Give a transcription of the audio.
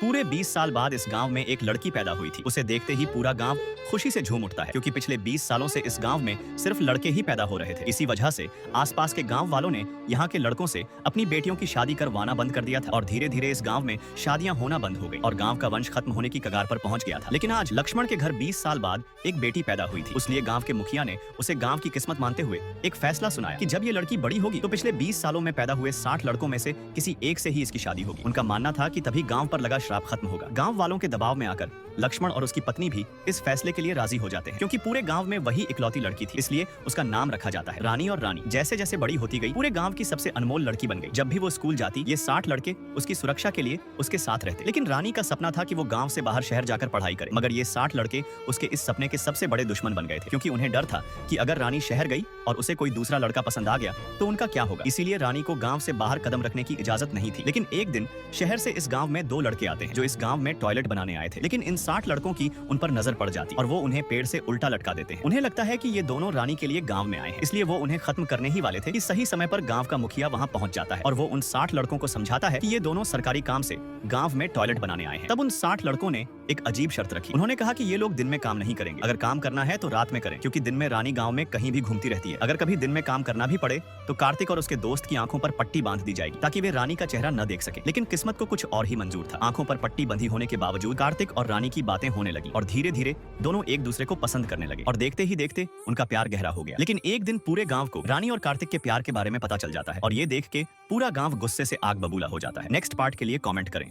पूरे 20 साल बाद इस गांव में एक लड़की पैदा हुई थी। उसे देखते ही पूरा गांव खुशी से झूम उठता है, क्योंकि पिछले 20 सालों से इस गांव में सिर्फ लड़के ही पैदा हो रहे थे। इसी वजह से आसपास के गांव वालों ने यहाँ के लड़कों से अपनी बेटियों की शादी करवाना बंद कर दिया था और धीरे धीरे इस गांव में शादियां होना बंद हो गई और गांव का वंश खत्म होने की कगार पर पहुंच गया था। लेकिन आज लक्ष्मण के घर 20 साल बाद एक बेटी पैदा हुई थी। इसलिए गांव के मुखिया ने उसे गांव की किस्मत मानते हुए एक फैसला सुनाया कि जब ये लड़की बड़ी होगी तो पिछले 20 सालों में पैदा हुए 60 लड़कों में से किसी एक से ही इसकी शादी होगी। उनका मानना था कि तभी गांव पर लगा श्राप खत्म होगा। गांव वालों के दबाव में आकर लक्ष्मण और उसकी पत्नी भी इस फैसले के लिए राजी हो जाते हैं, क्योंकि पूरे गांव में वही इकलौती लड़की थी, इसलिए उसका नाम रखा जाता है रानी। और रानी जैसे जैसे बड़ी होती गई पूरे गांव की सबसे अनमोल लड़की बन गई। जब भी वो स्कूल जाती ये 60 लड़के उसकी सुरक्षा के लिए उसके साथ रहते। लेकिन रानी का सपना था कि वो गांव से बाहर शहर जाकर पढ़ाई करे, मगर ये 60 लड़के उसके इस सपने के सबसे बड़े दुश्मन बन गए थे, क्योंकि उन्हें डर था कि अगर रानी शहर गई और उसे कोई दूसरा लड़का पसंद आ गया तो उनका क्या होगा। इसीलिए रानी को गांव से बाहर कदम रखने की इजाजत नहीं थी। लेकिन एक दिन शहर से इस गांव में 2 लड़के आते हैं जो इस गांव में टॉयलेट बनाने आए थे। लेकिन इन 60 लड़कों की उन पर नजर पड़ जाती और वो उन्हें पेड़ से उल्टा लटका देते हैं। उन्हें लगता है कि ये दोनों रानी के लिए गांव में आए हैं, इसलिए वो उन्हें खत्म करने ही वाले थे कि सही समय पर गांव का मुखिया वहां पहुंच जाता है और वो उन 60 लड़कों को समझाता है कि ये दोनों सरकारी काम से गांव में टॉयलेट बनाने आए हैं। तब उन 60 लड़कों ने एक अजीब शर्त रखी। उन्होंने कहा कि ये लोग दिन में काम नहीं करेंगे, अगर काम करना है तो रात में करें, क्योंकि दिन में रानी गांव में कहीं भी घूमती रहती है। अगर कभी दिन में काम करना भी पड़े तो कार्तिक और उसके दोस्त की आंखों पर पट्टी बांध दी जाएगी ताकि वे रानी का चेहरा न देख सके। लेकिन किस्मत को कुछ और ही मंजूर था। आंखों पर पट्टी बंधी होने के बावजूद कार्तिक और रानी की बातें होने लगी और धीरे धीरे दोनों एक दूसरे को पसंद करने लगे और देखते ही देखते उनका प्यार गहरा हो गया। लेकिन एक दिन पूरे गांव को रानी और कार्तिक के प्यार के बारे में पता चल जाता है और ये देख के पूरा गांव गुस्से से आग बबूला हो जाता है। नेक्स्ट पार्ट के लिए कमेंट करें।